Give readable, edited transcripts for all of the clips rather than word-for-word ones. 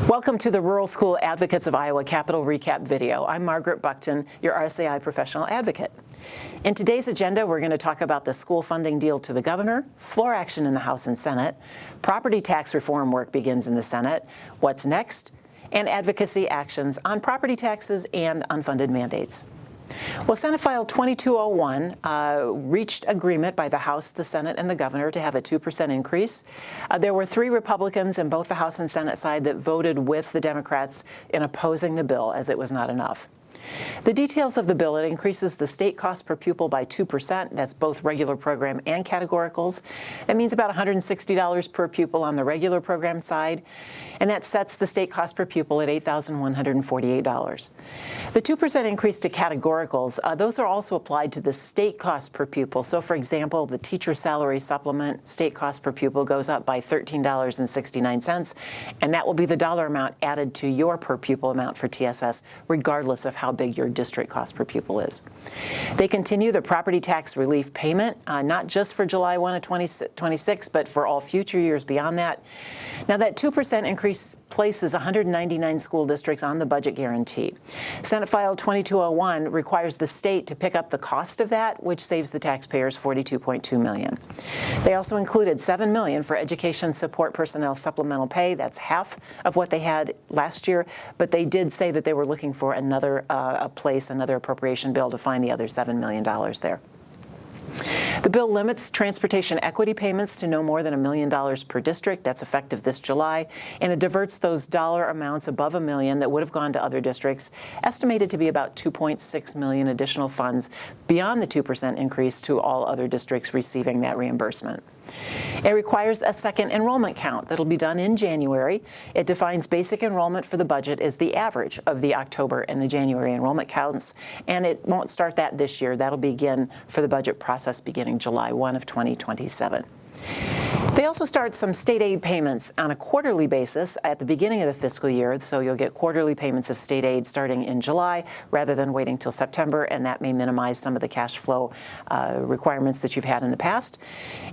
Welcome to the Rural School Advocates of Iowa Capital Recap video. I'm Margaret Buckton, your RSAI professional advocate. In today's agenda, we're going to talk about the school funding deal to the governor, floor action in the House and Senate, property tax reform work begins in the Senate, what's next, and advocacy actions on property taxes and unfunded mandates. Well, Senate File 2201 reached agreement by the House, the Senate, and the governor to have a 2% increase. There were 3 Republicans in both the House and Senate side that voted with the Democrats in opposing the bill, as it was not enough. The details of the bill: it increases the state cost per pupil by 2%. That's both regular program and categoricals. That means about $160 per pupil on the regular program side, and that sets the state cost per pupil at $8,148. The 2% increase to categoricals, those are also applied to the state cost per pupil. So, for example, the teacher salary supplement state cost per pupil goes up by $13.69, and that will be the dollar amount added to your per pupil amount for TSS, regardless of how big your district cost per pupil is. They continue the property tax relief payment, not just for July 1 of 2026, but for all future years beyond that. Now, that 2% increase places 199 school districts on the budget guarantee. Senate File 2201 requires the state to pick up the cost of that, which saves the taxpayers $42.2 million. They also included $7 million for education support personnel supplemental pay. That's half of what they had last year, but they did say that they were looking for another another appropriation bill to find the other $7 million there. The bill limits transportation equity payments to no more than $1 million per district. That's effective this July, and it diverts those dollar amounts above $1 million that would have gone to other districts, estimated to be about $2.6 million additional funds beyond the 2% increase to all other districts receiving that reimbursement. It requires a second enrollment count that'll be done in January. It defines basic enrollment for the budget as the average of the October and the January enrollment counts, and it won't start that this year. That'll begin for the budget process beginning July 1 of 2027. They also start some state aid payments on a quarterly basis at the beginning of the fiscal year, so you'll get quarterly payments of state aid starting in July rather than waiting till September, and that may minimize some of the cash flow requirements that you've had in the past.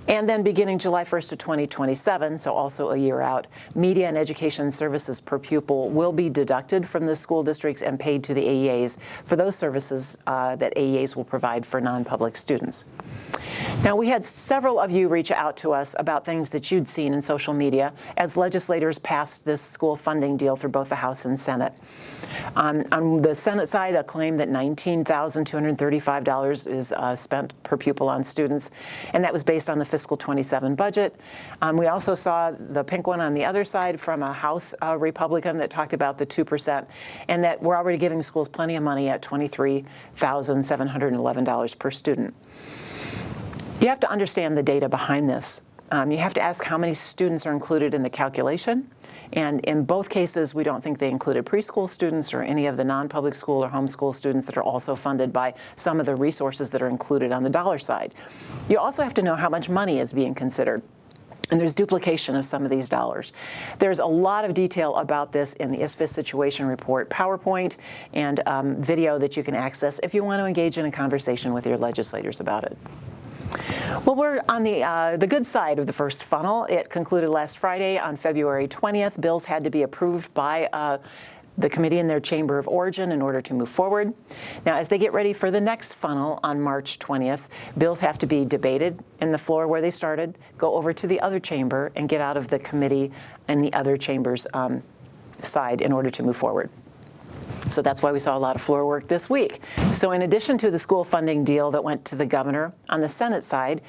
And then beginning July 1st of 2027, so also a year out, media and education services per pupil will be deducted from the school districts and paid to the AEAs for those services that AEAs will provide for non-public students. Now, we had several of you reach out to us about things that you'd seen in social media as legislators passed this school funding deal through both the House and Senate. On the Senate side, a claim that $19,235 is spent per pupil on students, and that was based on the fiscal 27 budget. We also saw the pink one on the other side from a House Republican that talked about the 2%, and that we're already giving schools plenty of money at $23,711 per student. You have to understand the data behind this. You have to ask how many students are included in the calculation. And in both cases, we don't think they included preschool students or any of the non-public school or homeschool students that are also funded by some of the resources that are included on the dollar side. You also have to know how much money is being considered. And there's duplication of some of these dollars. There's a lot of detail about this in the ISFIS Situation Report PowerPoint and video that you can access if you want to engage in a conversation with your legislators about it. Well, we're on the good side of the first funnel. It concluded last Friday on February 20th. Bills had to be approved by the committee in their chamber of origin in order to move forward. Now, as they get ready for the next funnel on March 20th, bills have to be debated in the floor where they started, go over to the other chamber, and get out of the committee and the other chamber's side in order to move forward. So that's why we saw a lot of floor work this week. So in addition to the school funding deal that went to the governor, on the Senate side,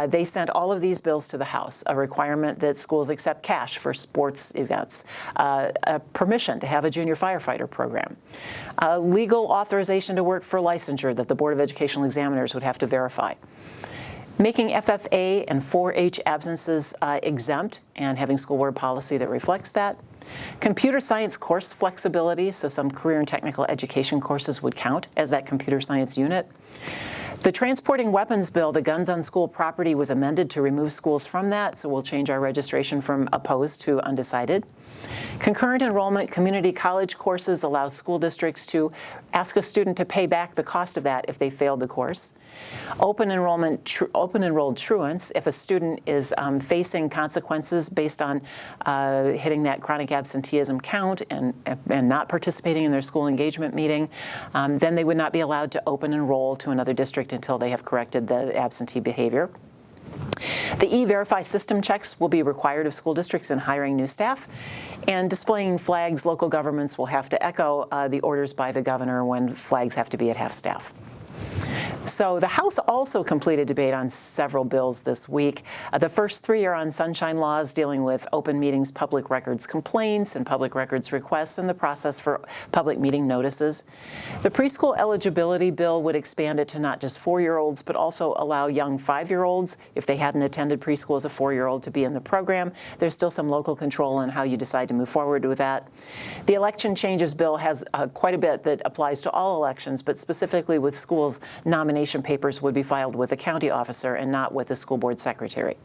they sent all of these bills to the House: a requirement that schools accept cash for sports events, a permission to have a junior firefighter program, a legal authorization to work for licensure that the Board of Educational Examiners would have to verify, making FFA and 4-H absences exempt and having school board policy that reflects that. Computer science course flexibility, so some career and technical education courses would count as that computer science unit. The transporting weapons bill, the guns on school property, was amended to remove schools from that, so we'll change our registration from opposed to undecided. Concurrent enrollment community college courses allow school districts to ask a student to pay back the cost of that if they failed the course. Open enrolled truants, if a student is facing consequences based on hitting that chronic absenteeism count and not participating in their school engagement meeting, then they would not be allowed to open enroll to another district until they have corrected the absentee behavior. The E-Verify system checks will be required of school districts in hiring new staff, and displaying flags, local governments will have to echo the orders by the governor when flags have to be at half-staff. So the House also completed debate on several bills this week. The first three are on sunshine laws dealing with open meetings, public records complaints, and public records requests, and the process for public meeting notices. The preschool eligibility bill would expand it to not just 4-year-olds, but also allow young 5-year-olds, if they hadn't attended preschool as a 4-year-old, to be in the program. There's still some local control on how you decide to move forward with that. The election changes bill has quite a bit that applies to all elections, but specifically with schools, nomination papers would be filed with the county officer and not with the school board secretary.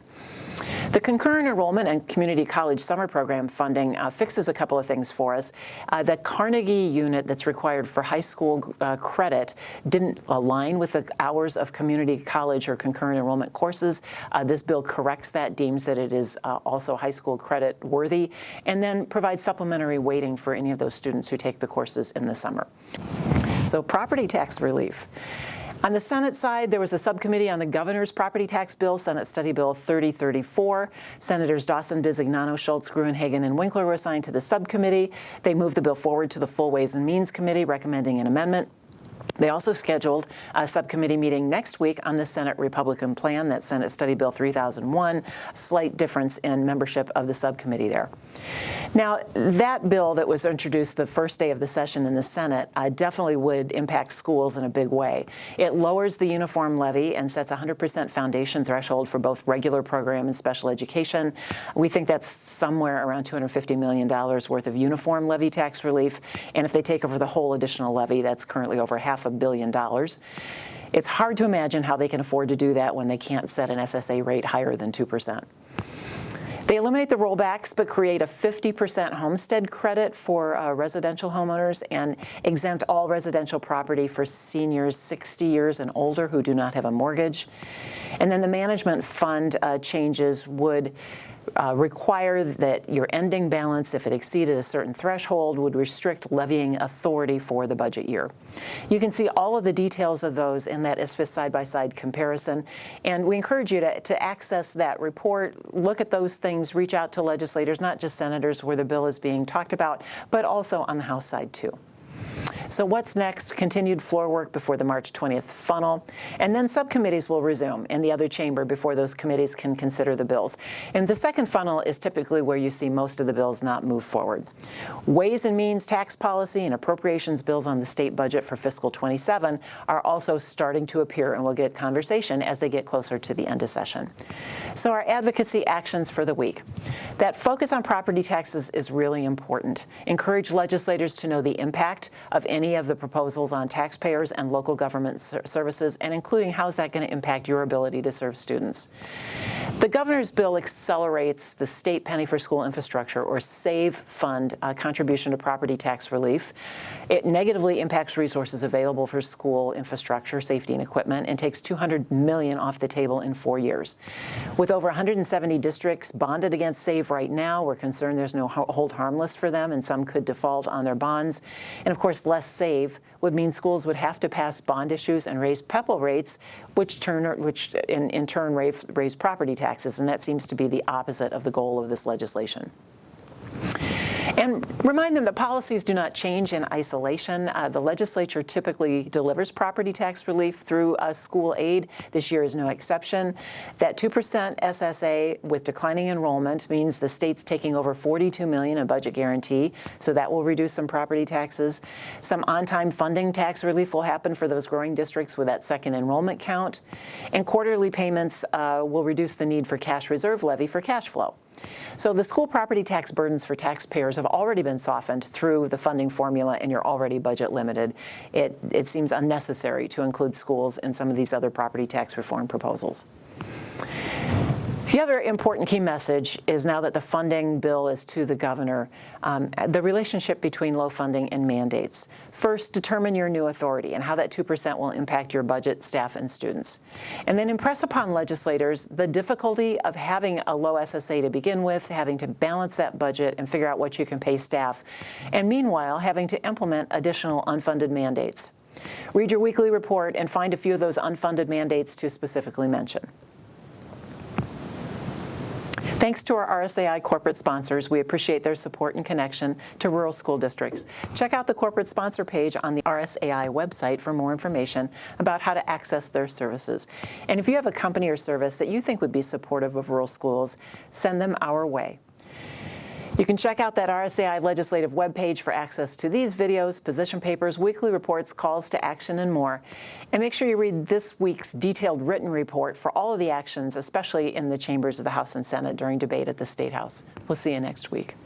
The concurrent enrollment and community college summer program funding fixes a couple of things for us. The Carnegie unit that's required for high school credit didn't align with the hours of community college or concurrent enrollment courses. This bill corrects that, deems that it is also high school credit worthy, and then provides supplementary weighting for any of those students who take the courses in the summer. So property tax relief. On the Senate side, there was a subcommittee on the governor's property tax bill, Senate Study Bill 3034. Senators Dawson, Bisignano, Schultz, Gruenhagen, and Winkler were assigned to the subcommittee. They moved the bill forward to the Full Ways and Means Committee, recommending an amendment. They also scheduled a subcommittee meeting next week on the Senate Republican plan, that's Senate Study Bill 3001, slight difference in membership of the subcommittee there. Now, that bill that was introduced the first day of the session in the Senate definitely would impact schools in a big way. It lowers the uniform levy and sets a 100% foundation threshold for both regular program and special education. We think that's somewhere around $250 million worth of uniform levy tax relief, and if they take over the whole additional levy, that's currently over $500 million. It's hard to imagine how they can afford to do that when they can't set an SSA rate higher than 2%. They eliminate the rollbacks but create a 50% homestead credit for residential homeowners and exempt all residential property for seniors 60 years and older who do not have a mortgage. And then the management fund changes would require that your ending balance, if it exceeded a certain threshold, would restrict levying authority for the budget year. You can see all of the details of those in that ISFIS side-by-side comparison, and we encourage you to access that report, look at those things, reach out to legislators, not just senators where the bill is being talked about, but also on the House side too. So what's next? Continued floor work before the March 20th funnel, and then subcommittees will resume in the other chamber before those committees can consider the bills. And the second funnel is typically where you see most of the bills not move forward. Ways and Means tax policy and appropriations bills on the state budget for fiscal 27 are also starting to appear, and we'll get conversation as they get closer to the end of session. So our advocacy actions for the week. That focus on property taxes is really important. Encourage legislators to know the impact of any of the proposals on taxpayers and local government services, and including how's that going to impact your ability to serve students. The governor's bill accelerates the state penny for school infrastructure, or SAVE fund, contribution to property tax relief. It negatively impacts resources available for school infrastructure, safety, and equipment, and takes $200 million off the table in 4 years. With over 170 districts bonded against SAVE right now, we're concerned there's no hold harmless for them, and some could default on their bonds. And of course, less SAVE would mean schools would have to pass bond issues and raise PEPL rates, which in turn raise property taxes, and that seems to be the opposite of the goal of this legislation. And remind them that policies do not change in isolation. The legislature typically delivers property tax relief through school aid. This year is no exception. That 2% SSA with declining enrollment means the state's taking over $42 million in budget guarantee, so that will reduce some property taxes. Some on-time funding tax relief will happen for those growing districts with that second enrollment count. And quarterly payments will reduce the need for cash reserve levy for cash flow. So the school property tax burdens for taxpayers have already been softened through the funding formula, and you're already budget limited. It seems unnecessary to include schools in some of these other property tax reform proposals. The other important key message is, now that the funding bill is to the governor, the relationship between low funding and mandates. First, determine your new authority and how that 2% will impact your budget, staff, and students. And then impress upon legislators the difficulty of having a low SSA to begin with, having to balance that budget and figure out what you can pay staff, and meanwhile having to implement additional unfunded mandates. Read your weekly report and find a few of those unfunded mandates to specifically mention. Thanks to our RSAI corporate sponsors. We appreciate their support and connection to rural school districts. Check out the corporate sponsor page on the RSAI website for more information about how to access their services. And if you have a company or service that you think would be supportive of rural schools, send them our way. You can check out that RSAI legislative webpage for access to these videos, position papers, weekly reports, calls to action, and more. And make sure you read this week's detailed written report for all of the actions, especially in the chambers of the House and Senate during debate at the State House. We'll see you next week.